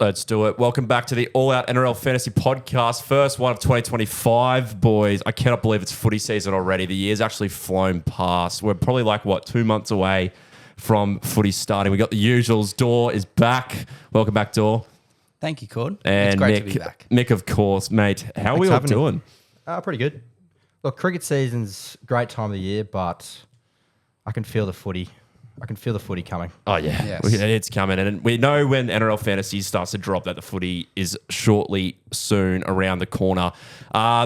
Let's do it. Welcome back to the All Out NRL Fantasy Podcast. First one of 2025, boys. I cannot believe it's footy season already. The year's actually flown past. We're probably 2 months away from footy starting. We got the usuals. Dor is back. Welcome back, Dor. Thank you, Cord. And it's great Mick, to be back. Mick, of course, mate. How are we all doing? Pretty good. Look, cricket season's a great time of the year, but I can feel the footy. I can feel the footy coming. Oh, yeah. Yes. It's coming. And we know when NRL Fantasy starts to drop that the footy is shortly soon around the corner.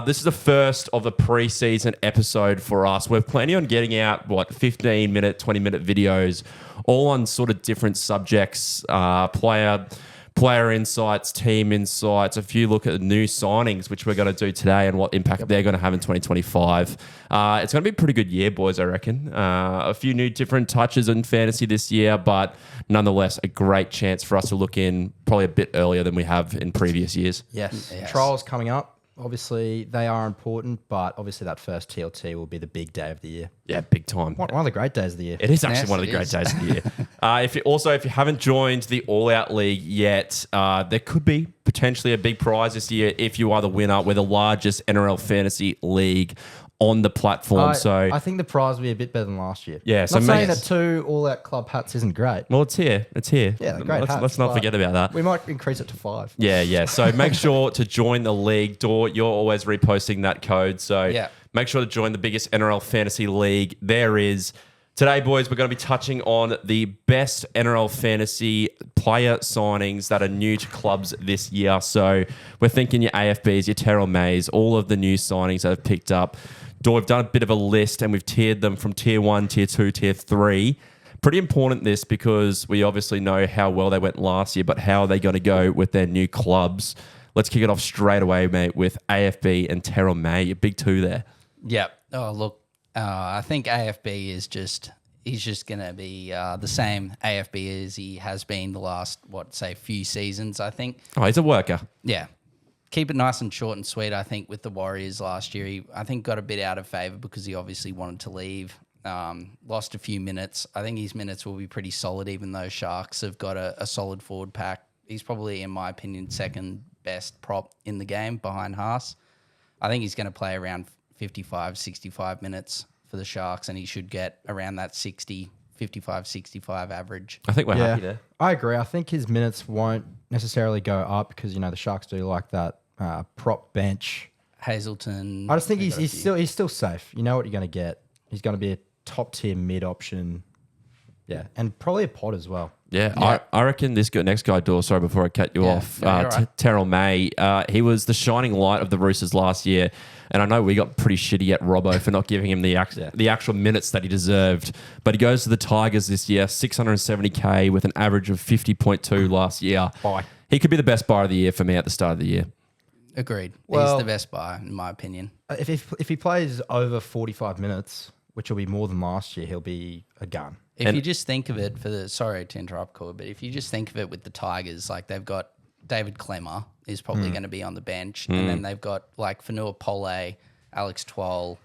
This is the first of the preseason episode for us. We're planning on getting out, 15-minute, 20-minute videos, all on sort of different subjects, player insights, team insights, a few look at the new signings, which we're going to do today and what impact they're going to have in 2025. It's going to be a pretty good year, boys, I reckon. A few new different touches in fantasy this year, but nonetheless, a great chance for us to look in probably a bit earlier than we have in previous years. Yes. Trials coming up. Obviously, they are important, but obviously that first TLT will be the big day of the year. Yeah, big time. One of the great days of the year. It is actually one of the great days of the year. If you haven't joined the All Out League yet, there could be potentially a big prize this year if you are the winner. We're the largest NRL fantasy league on the platform. I think the prize will be a bit better than last year. Yeah, so not saying that 2 All-Out club hats isn't great. Well, it's here. Yeah, great hats. Let's not forget about that. We might increase it to 5. Yeah. So make sure to join the league. Dor, you're always reposting that code. So make sure to join the biggest NRL fantasy league there is. Today, boys, we're going to be touching on the best NRL fantasy player signings that are new to clubs this year. So we're thinking your AFBs, your Terrell Mays, all of the new signings that have picked up. Dor, we've done a bit of a list and we've tiered them from tier 1, tier 2, tier 3. Pretty important this because we obviously know how well they went last year, but how are they going to go with their new clubs? Let's kick it off straight away, mate, with AFB and Terrell May, your big two there. Yep. Oh, look, I think AFB is he's just going to be the same AFB as he has been the last, few seasons, I think. Oh, he's a worker. Yeah. Keep it nice and short and sweet. I think with the Warriors last year, he got a bit out of favour because he obviously wanted to leave. Lost a few minutes. I think his minutes will be pretty solid, even though Sharks have got a solid forward pack. He's probably, in my opinion, second best prop in the game behind Haas. I think he's going to play around 55, 65 minutes for the Sharks, and he should get around that 55, 65 average. I think we're happy there. I agree. I think his minutes won't necessarily go up because, the Sharks do like that prop bench. Hazleton. I just think he's still safe. You know what you're going to get. He's going to be a top tier mid option. Yeah, and probably a pod as well. Yeah. I reckon this next guy, Dor, sorry, before I cut you off, right. Terrell May, he was the shining light of the Roosters last year, and I know we got pretty shitty at Robbo for not giving him the actual minutes that he deserved, but he goes to the Tigers this year, 670K with an average of 50.2 last year. Bye. He could be the best buyer of the year for me at the start of the year. Agreed. Well, he's the best buyer, in my opinion. If he plays over 45 minutes, which will be more than last year, he'll be a gun. If you just think of it sorry to interrupt, Cord, but if you just think of it with the Tigers, they've got David Clemmer is probably going to be on the bench, and then they've got Fanua Pole, Alex Twal.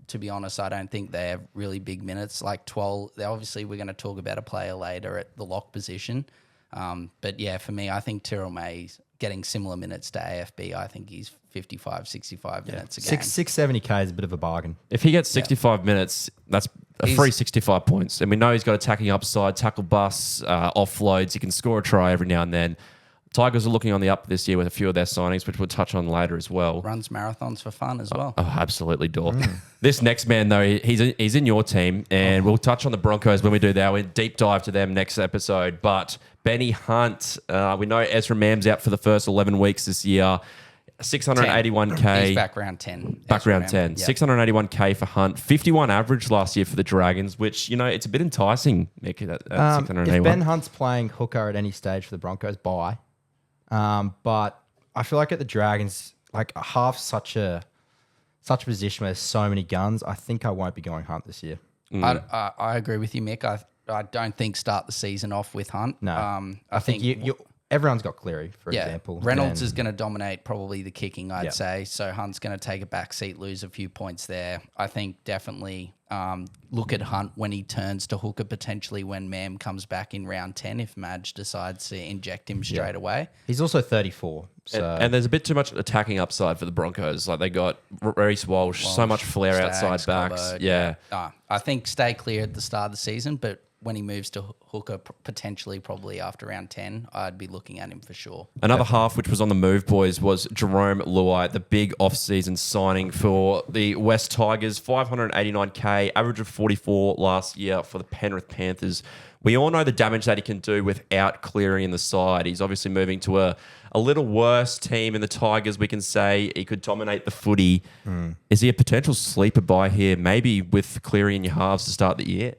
To be honest, I don't think they have really big minutes. Twal, obviously we're going to talk about a player later at the lock position. But yeah, for me, I think Terrell May's getting similar minutes to AFB. I think he's 55, 65 minutes a game. 670K is a bit of a bargain. If he gets 65 minutes, that's a free 65 points. And we know he's got attacking upside, tackle busts, offloads. He can score a try every now and then. Tigers are looking on the up this year with a few of their signings, which we'll touch on later as well. Runs marathons for fun as well. Oh, absolutely, Dor. This next man, though, he's in your team, and we'll touch on the Broncos when we do that. We'll deep dive to them next episode. But Benny Hunt, we know Ezra Mam's out for the first 11 weeks this year. 681K. He's back round 10. Back round 10. Yep. 681K for Hunt. 51 average last year for the Dragons, which, it's a bit enticing, Mick, at 681. If Ben Hunt's playing hooker at any stage for the Broncos, bye. But I feel like at the Dragons, half such a position where there's so many guns, I think I won't be going Hunt this year. I agree with you, Mick. I don't think start the season off with Hunt. No. I think everyone's got Cleary, for example. Reynolds is going to dominate probably the kicking, I'd say. So Hunt's going to take a back seat, lose a few points there. I think definitely look at Hunt when he turns to hooker, potentially when Mam comes back in round 10 if Madge decides to inject him straight away. He's also 34. So. And there's a bit too much attacking upside for the Broncos. Like they got Reece Walsh, so much flair Stags, outside backs. Cobbo, Yeah. I think stay clear at the start of the season, but when he moves to hooker, potentially probably after round 10, I'd be looking at him for sure. Another half which was on the move, boys, was Jerome Luai, the big off-season signing for the West Tigers. 589K, average of 44 last year for the Penrith Panthers. We all know the damage that he can do without Cleary in the side. He's obviously moving to a little worse team in the Tigers, we can say. He could dominate the footy. Is he a potential sleeper buy here, maybe with Cleary in your halves to start the year?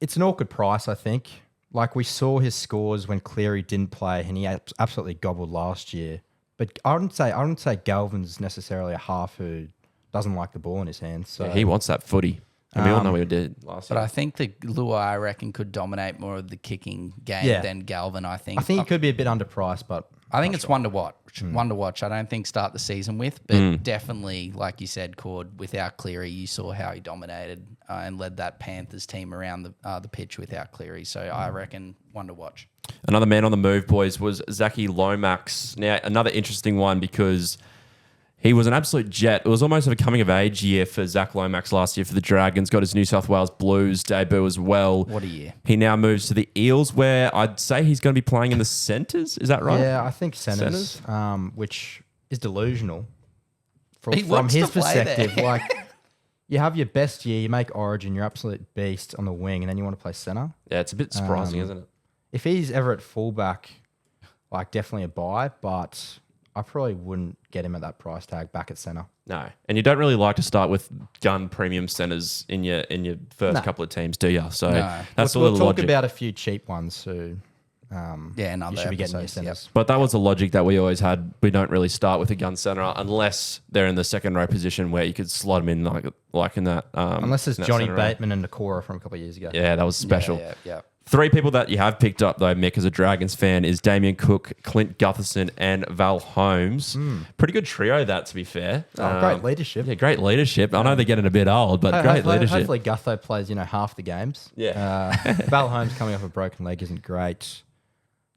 It's an awkward price, I think. Like, we saw his scores when Cleary didn't play, and he absolutely gobbled last year. But I wouldn't say Galvin's necessarily a half who doesn't like the ball in his hands. So Yeah, he wants that footy. And we all know what he did last year. But I think the Luai, I reckon, could dominate more of the kicking game than Galvin, I think. I think he could be a bit underpriced, but I think it's one to watch. One to watch. I don't think start the season with, but definitely, like you said, Cord, without Cleary, you saw how he dominated and led that Panthers team around the pitch without Cleary. So I reckon one to watch. Another man on the move, boys, was Zachy Lomax. Now, another interesting one because he was an absolute jet. It was almost a coming-of-age year for Zach Lomax last year for the Dragons. Got his New South Wales Blues debut as well. What a year. He now moves to the Eels, where I'd say he's going to be playing in the centres. Is that right? yeah, I think centres, which is delusional He from wants his to play there. perspective. Like, you have your best year, you make Origin, you're absolute beast on the wing, and then you want to play centre. Yeah, it's a bit surprising, isn't it? If he's ever at fullback, like, definitely a buy, but I probably wouldn't get him at that price tag back at centre. No. And you don't really like to start with gun premium centres in your first couple of teams, do you? So that's we'll a little talk logic. about a few cheap ones who In you other should be getting your episodes, centres. But that was the logic that we always had. We don't really start with a gun centre unless they're in the second row position where you could slot them in like in that. Unless it's in that Johnny centre row. Bateman and Nakora from a couple of years ago. Yeah, that was special. Yeah. Three people that you have picked up, though, Mick, as a Dragons fan, is Damien Cook, Clint Gutherson, and Val Holmes. Pretty good trio, that, to be fair. Great leadership. Yeah, great leadership. I know they're getting a bit old, but great leadership. Hopefully Gutho plays, half the games. Yeah. Val Holmes coming off a broken leg isn't great.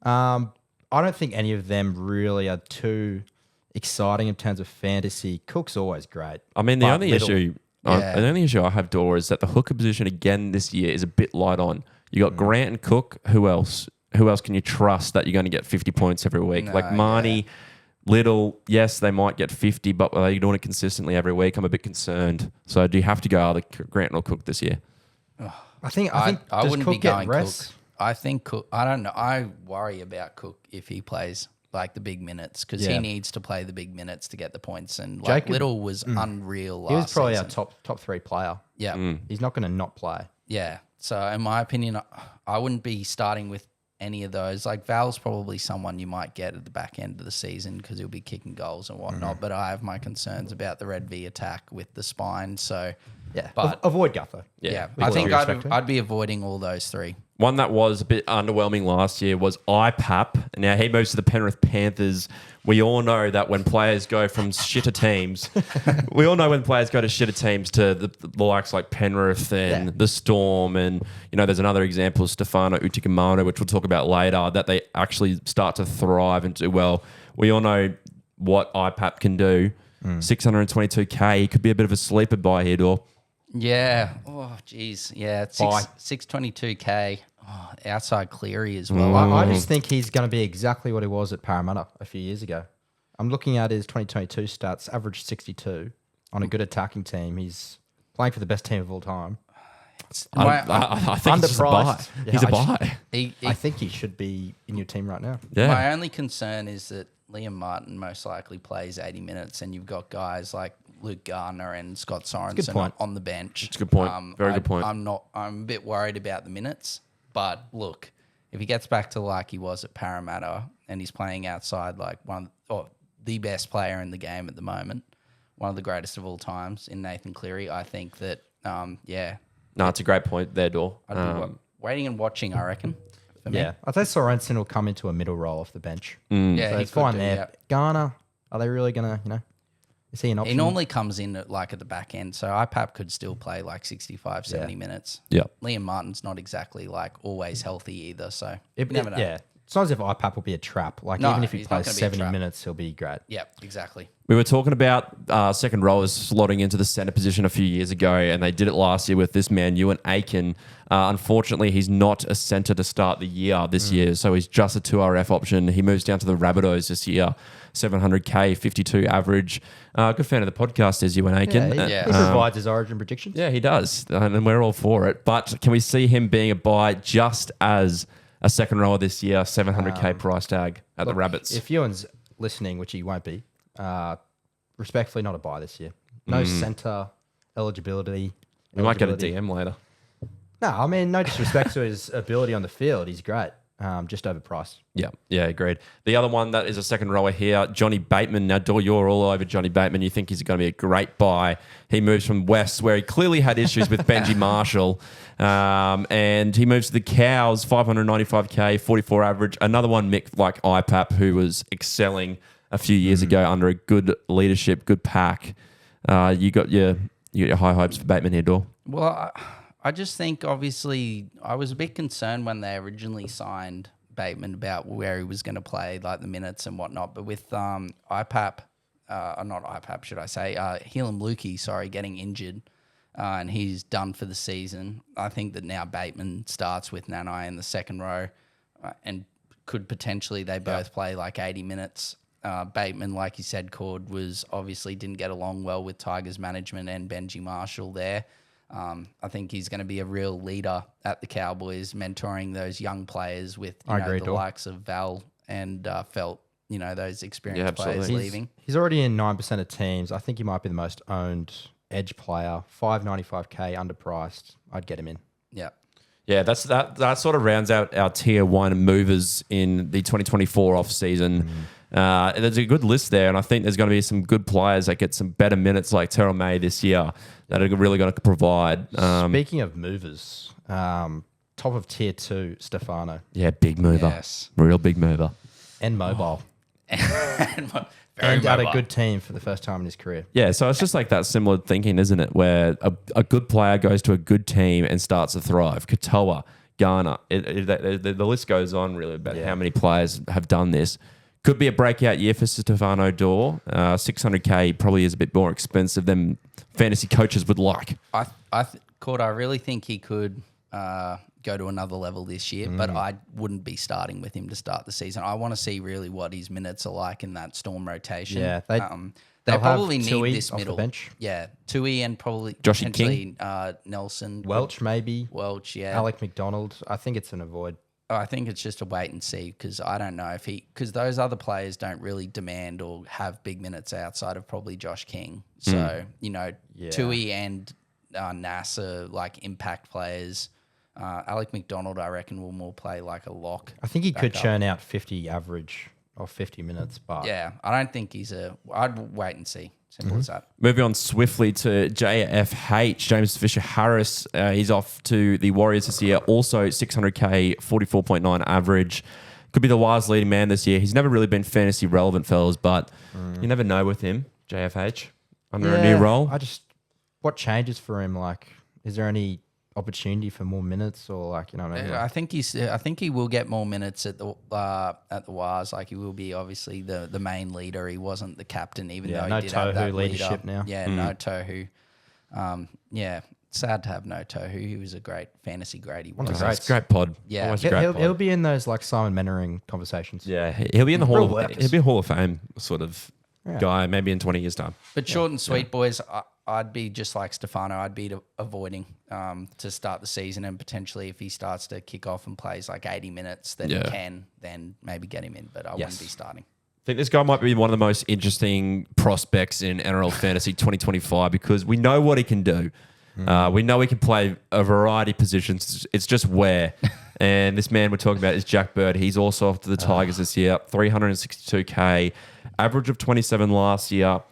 I don't think any of them really are too exciting in terms of fantasy. Cook's always great. I mean, the but only little. issue I have, Dor, is that the hooker position again this year is a bit light on. You got Grant and Cook. Who else? Who else can you trust that you're going to get 50 points every week? No, like Marnie, Little, yes, they might get 50, but are they doing it consistently every week? I'm a bit concerned. So do you have to go either Grant or Cook this year? I think I does wouldn't Cook be get going rest? Cook. I think Cook. I don't know. I worry about Cook if he plays like the big minutes because he needs to play the big minutes to get the points. And like Jacob- Little was unreal last He was probably season. our top three player. Yeah, He's not going to not play. yeah. So in my opinion, I wouldn't be starting with any of those. Like Val's probably someone you might get at the back end of the season because he'll be kicking goals and whatnot. But I have my concerns about the Red V attack with the spine. So Yeah, but avoid Gutho. yeah, with I all think due respect to him. I'd be avoiding all those three. One that was a bit underwhelming last year was IPAP. Now, he moves to the Penrith Panthers. We all know that when players go from shitter teams, we all know when players go to shitter teams to the likes like Penrith and the Storm. And, there's another example, Stefano Utikamano, which we'll talk about later, that they actually start to thrive and do well. We all know what IPAP can do. 622K, he could be a bit of a sleeper buy here, Dor. Yeah. Oh, geez. Yeah. It's Bye. 622K. Oh, outside Cleary as well. I just think he's going to be exactly what he was at Parramatta a few years ago. I'm looking at his 2022 stats, average 62 on a good attacking team. He's playing for the best team of all time. I think he's just a buy. Underpriced. Yeah, He's a buy. I think he should be in your team right now. Yeah. My only concern is that Liam Martin most likely plays 80 minutes and you've got guys like Luke Gardner and Scott Sorensen point. on the bench. It's a good point. Very good point. I'm a bit worried about the minutes, but look, if he gets back to like he was at Parramatta and he's playing outside like the best player in the game at the moment, one of the greatest of all times in Nathan Cleary, I think that, No, it's a great point there, Dor. I'd be waiting and watching, I reckon. for me. Yeah, I'd say Sorensen will come into a middle role off the bench. Yeah, So he it's could fine do, there. yeah. Garner, are they really going to, is he an option? He normally comes in at the back end, so IPAP could still play like 65, 70 minutes. Yeah. Liam Martin's not exactly like always healthy either, so you It, never know. yeah. It's not as if IPAP will be a trap. Like, No, even if he he's not plays gonna be a 70 trap. minutes, he'll be great. Yeah, exactly. We were talking about second rowers slotting into the centre position a few years ago, and they did it last year with this man, Ewan Aiken. Unfortunately, he's not a centre to start the year this year, so he's just a 2RF option. He moves down to the Rabbitohs this year, 700k, 52 average. Good fan of the podcast is Ewan Aiken. Yeah. He provides his origin predictions. Yeah, he does, and we're all for it. But can we see him being a buy just as a second rower this year, 700k price tag at the Rabbits? If Ewan's listening, which he won't be, respectfully not a buy this year. No centre eligibility. We might get a DM later. No, I mean, no disrespect to his ability on the field. He's great. Just overpriced. Yeah, agreed. The other one that is a second rower here, Johnny Bateman. Now, Dor, you're all over Johnny Bateman. You think he's going to be a great buy. He moves from West, where he clearly had issues with Benji Marshall, and he moves to the Cows, 595k, 44 average. Another one, Mick, like IPAP, who was excelling a few years ago under a good leadership, good pack. You got your high hopes for Bateman here, Dor. Well, I just think, obviously, I was a bit concerned when they originally signed Bateman about where he was going to play, like the minutes and whatnot. But with IPAP, not IPAP, should I say, Helam Lukey, getting injured, and he's done for the season. I think that now Bateman starts with Nanai in the second row, and could potentially they both play like 80 minutes. Bateman, like you said, Cord, was obviously didn't get along well with Tigers management and Benji Marshall there. I think he's going to be a real leader at the Cowboys, mentoring those young players with the likes of Val and Felt, those experienced players leaving. He's already in 9% of teams. I think he might be the most owned edge player. 595k underpriced. I'd get him in. Yeah. Yeah, that sort of rounds out our tier one movers in the 2024 off season. There's a good list there, and I think there's going to be some good players that get some better minutes like Terrell May this year that are really going to provide. Speaking of movers, top of tier 2, Stefano. Yeah, big mover. Yes. Real big mover. And mobile. Very And at a mobile. good team for the first time in his career. Yeah, so it's just like that similar thinking, isn't it? Where a good player goes to a good team and starts to thrive. Katoa, Garner. The list goes on really about how many players have done this. Could be a breakout year for Stefano Dor. 600k probably is a bit more expensive than fantasy coaches would like. Cord, I really think he could go to another level this year, but I wouldn't be starting with him to start the season. I want to see really what his minutes are like in that Storm rotation. Yeah, they they'll probably have need Tui this off the middle bench. Yeah, Tui and probably Joshy potentially Nelson, Welch, maybe. Welch, yeah. Alec McDonald. I think it's an avoid. I think it's just a wait and see because I don't know because those other players don't really demand or have big minutes outside of probably Josh King. So, Tui and Nas are like impact players. Alec McDonald, I reckon, will more play like a lock. I think he could backup. churn out 50 average or 50 minutes, but Yeah, I don't think I'd wait and see. Simple as that. Moving on swiftly to JFH, James Fisher-Harris. He's off to the Warriors this year. Also 600k, 44.9 average. Could be the wise leading man this year. He's never really been fantasy relevant, fellas, but you never know with him, JFH, under a new role. What changes for him? Like, is there any opportunity for more minutes or like, what I mean? I think he will get more minutes at the Wars. Like he will be obviously the main leader. He wasn't the captain, even though he no did have that Tohu leadership leader. now. Yeah, no Tohu. Sad to have no Tohu. He was a great fantasy grade. He was. Great. It's a great pod. Yeah. Always a great pod. He'll be in those like Simon Mannering conversations. Yeah, he'll be in the Hall Real of workers. He'll be a Hall of Fame sort of guy, maybe in 20 years' time. But short and sweet, boys. I'd be just like Stefano. I'd be avoiding to start the season, and potentially if he starts to kick off and plays like 80 minutes, then he can then maybe get him in. But I wouldn't be starting. I think this guy might be one of the most interesting prospects in NRL Fantasy 2025 because we know what he can do. We know he can play a variety of positions. It's just where. And this man we're talking about is Jack Bird. He's also off to the Tigers this year. 362k, average of 27 last year.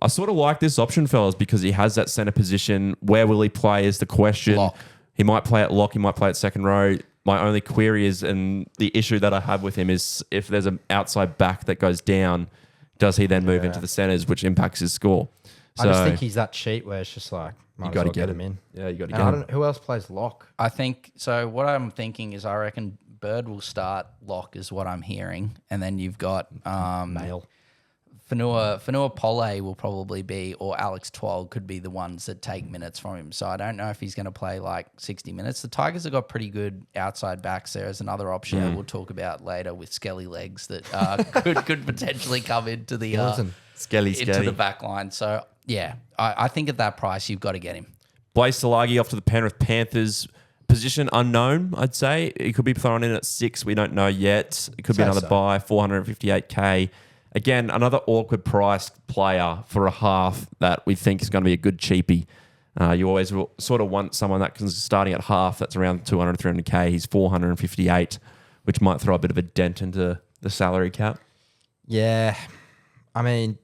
I sort of like this option, fellas, because he has that centre position. Where will he play is the question. Lock. He might play at lock. He might play at second row. my only query is, and the issue that I have with him is if there's an outside back that goes down, does he then move into the centres, which impacts his score? I just think he's that cheap where it's just like, you got to get him in. Yeah, you got to And get him. who else plays lock? I think so. What I'm thinking is, I reckon Bird will start lock, is what I'm hearing, and then you've got Male. Fanua Pole will probably be, or Alex Twal could be the ones that take minutes from him. So I don't know if he's going to play like 60 minutes. The Tigers have got pretty good outside backs there as another option that we'll talk about later with Skelly legs that could potentially come into the Skelly. into the back line. So yeah, I think at that price you've got to get him. Blaze Salagi off to the Penrith Panthers. Position unknown, I'd say. He could be thrown in at 6. We don't know yet. It could be another buy, 458K. Again, another awkward priced player for a half that we think is going to be a good cheapie. You always will sort of want someone that can starting at half that's around 200, 300K. He's 458, which might throw a bit of a dent into the salary cap. Yeah. I mean,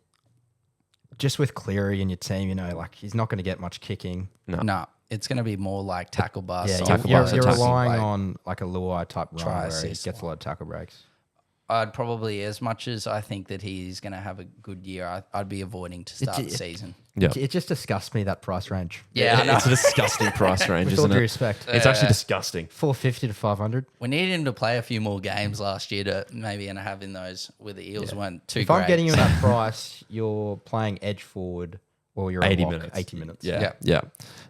just with Cleary in your team, like he's not going to get much kicking. No. It's going to be more like tackle bust. Yeah, you're relying on like a Luai type run where he assist gets a lot of tackle breaks. I'd probably, as much as I think that he's going to have a good year, I'd be avoiding to start the season. Yeah. It just disgusts me, that price range. Yeah, I know. It's a disgusting price range, With all isn't due it? respect. It's actually disgusting. 450 to 500. We needed him to play a few more games last year to maybe end up having those where the Eels weren't too If great. I'm getting you that price, you're playing edge forward or you're 80 a lock, minutes. 80 minutes. Yeah.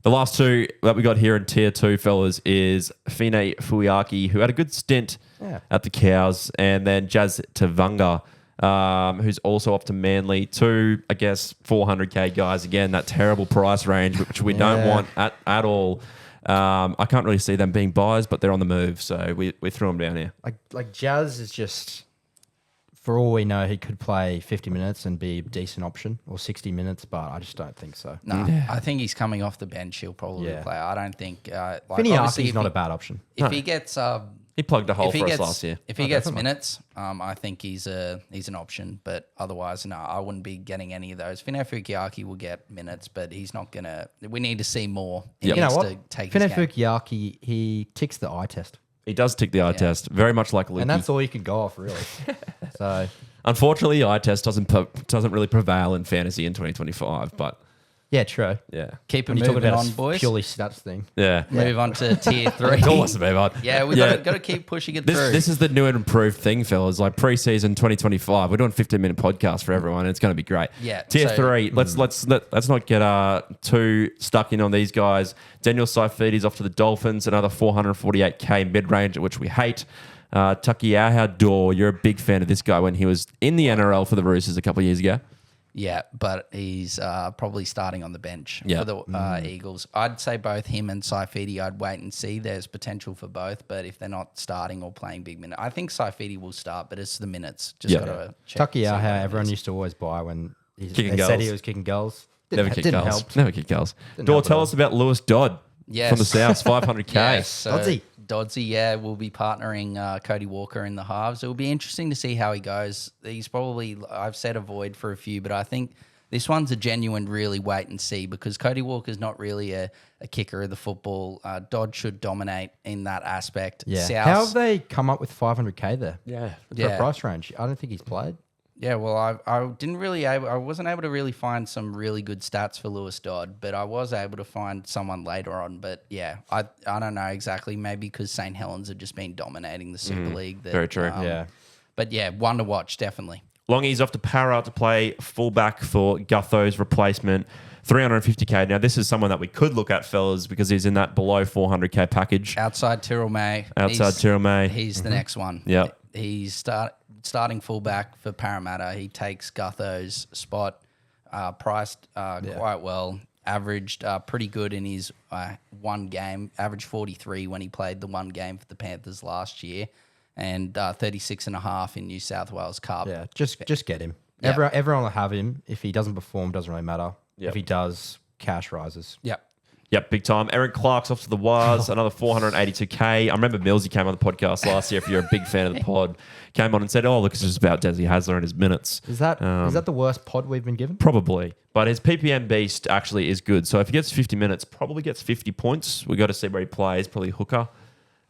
The last two that we got here in tier 2, fellas, is Fine Fuiaki, who had a good stint at the Cows, and then Jazz Tavanga, who's also off to Manly. 2, I guess, 400K guys. Again, that terrible price range, which we don't want at all. I can't really see them being buys, but they're on the move, so we threw them down here. Like Jazz is just, for all we know, he could play 50 minutes and be a decent option, or 60 minutes, but I just don't think so. No, I think he's coming off the bench. He'll probably play. I don't think. Finiaki's not a bad option. If he gets, he plugged a hole for us last year. If he gets minutes, I think he's an option. But otherwise, no, I wouldn't be getting any of those. Fine Fukiaki will get minutes, but he's not gonna. We need to see more. He needs to take his game. Fukiaki, he ticks the eye test. He does tick the eye test, very much like Lukey. And that's all you can go off, really. So, unfortunately, the eye test doesn't really prevail in fantasy in 2025, but yeah, true. Yeah. Keep it When you talk moving about on, a boys. purely stats thing. Yeah. Move on to tier 3. It's almost a move on. Yeah, we've got to keep pushing it through. This is the new and improved thing, fellas. Like preseason 2025, we're doing 15-minute podcast for everyone. And it's going to be great. Yeah, Tier so- 3. Let's not get too stuck in on these guys. Daniel Saifides off to the Dolphins. Another 448K mid-range, which we hate. Takiaha Dor, you're a big fan of this guy when he was in the NRL for the Roosters a couple of years ago. Yeah, but he's probably starting on the bench Yeah. for the Eagles. I'd say both him and Saifidi, I'd wait and see. There's potential for both, but if they're not starting or playing big minutes, I think Saifidi will start, but it's the minutes. Just got to check. Takiaha, everyone used to always buy when they Kicking said goals. he was kicking goals. Never kick Didn't goals. help. Never kick goals. Didn't Dor, help at tell all. us about Lewis Dodd Yes. from the South, 500K. Yes, so Dodsy. Dodsy, yeah, will be partnering Cody Walker in the halves. It will be interesting to see how he goes. He's probably, I've said avoid for a few, but I think this one's a genuine really wait and see because Cody Walker's not really a kicker of the football. Dodd should dominate in that aspect. Yeah. South, How have they come up with 500K there? Yeah. For a price range. I don't think he's played. Yeah, well, I wasn't able to really find some really good stats for Lewis Dodd, but I was able to find someone later on. But yeah, I don't know exactly. Maybe because St. Helens have just been dominating the Super League. Very true. But yeah, one to watch, definitely. Longy's off to Para to play fullback for Gutho's replacement. 350K. Now, this is someone that we could look at, fellas, because he's in that below 400K package. Outside Tyrrell May. Tyrrell May. He's the next one. Yep. He's starting fullback for Parramatta. He takes Gutho's spot, priced quite well, averaged pretty good in his one game, averaged 43 when he played the one game for the Panthers last year, and 36.5 in New South Wales Cup. Yeah, just get him. Yeah. Everyone will have him. If he doesn't perform, doesn't really matter. Yep. If he does, cash rises. Yep. Yep, big time. Aaron Clark's off to the Waz, another 482K. I remember Millsy came on the podcast last year, if you're a big fan of the pod, came on and said, oh, look, it's just about Desi Hasler and his minutes. Is that the worst pod we've been given? Probably. But his PPM beast actually is good. So if he gets 50 minutes, probably gets 50 points. We got to see where he plays, probably hooker.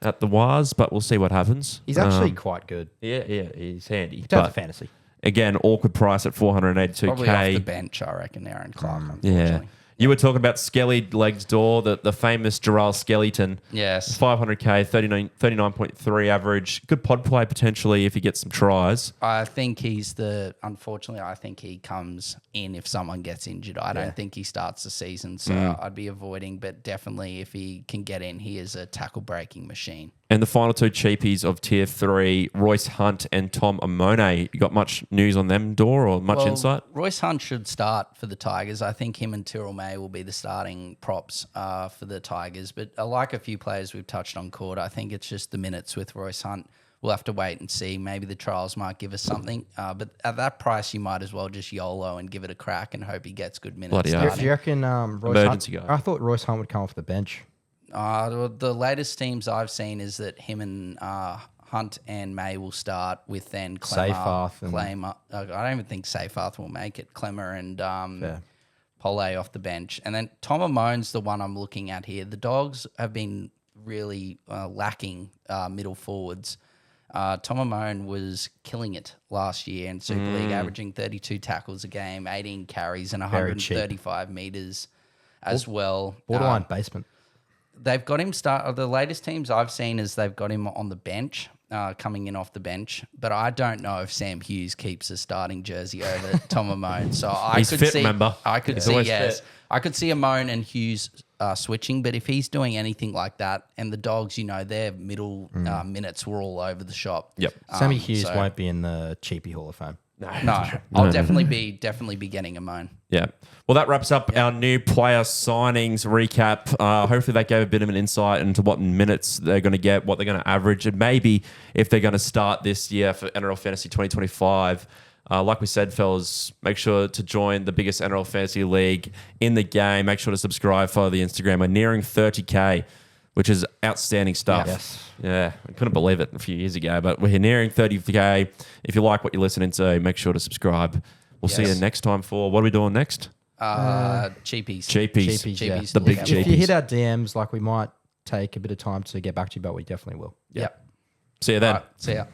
at the Waz, but we'll see what happens. He's actually quite good. Yeah, he's handy. Down to But fantasy. again, awkward price at 482K. Probably off the bench, I reckon, Aaron Clark, Yeah. unfortunately. You were talking about Skelly legs door, the famous Gerald Skellington. Yes. 500K, 39.3 average. Good pod play potentially if he gets some tries. I think unfortunately, I think he comes in if someone gets injured. I don't think he starts the season, so I'd be avoiding, but definitely if he can get in, he is a tackle breaking machine. And the final two cheapies of tier 3, Royce Hunt and Tom Amone. You got much news on them, Dor, or much insight? Royce Hunt should start for the Tigers. I think him and Tyrrell May will be the starting props for the Tigers. But I like a few players we've touched on court. I think it's just the minutes with Royce Hunt. We'll have to wait and see. Maybe the trials might give us something. But at that price, you might as well just YOLO and give it a crack and hope he gets good minutes. Bloody hell. Do you reckon Royce Emergency Hunt? guy. I thought Royce Hunt would come off the bench. The latest teams I've seen is that him and Hunt and May will start with then Clemmer. I don't even think Seyfarth will make it. Clemmer and Pole off the bench. And then Tom Amone's the one I'm looking at here. The Dogs have been really lacking middle forwards. Tom Amone was killing it last year in Super League, averaging 32 tackles a game, 18 carries and 135 metres as well. Borderline basement. They've got him the latest teams I've seen is they've got him on the bench, coming in off the bench. But I don't know if Sam Hughes keeps a starting jersey over Tom Amone. So I He's could fit, see, remember? I could He's see, always yes, fit. I could see Amone and Hughes switching. But if he's doing anything like that, and the Dogs, their middle minutes were all over the shop. Yep. Sammy Hughes won't be in the Cheapie Hall of Fame. No, I'll definitely be getting Amone. Yeah. Well, that wraps up our new player signings recap. Hopefully that gave a bit of an insight into what minutes they're going to get, what they're going to average, and maybe if they're going to start this year for NRL Fantasy 2025. Like we said, fellas, make sure to join the biggest NRL Fantasy League in the game. Make sure to subscribe, follow the Instagram. We're nearing 30K, which is outstanding stuff. Yes. Yeah, I couldn't believe it a few years ago, but we're nearing 30K. If you like what you're listening to, make sure to subscribe. We'll see you next time for, what are we doing next? Cheapies. Cheapies. Yeah. Cheapies. The big Look cheapies. out. If you hit our DMs, we might take a bit of time to get back to you, but we definitely will. Yep. See you then. All right, see ya.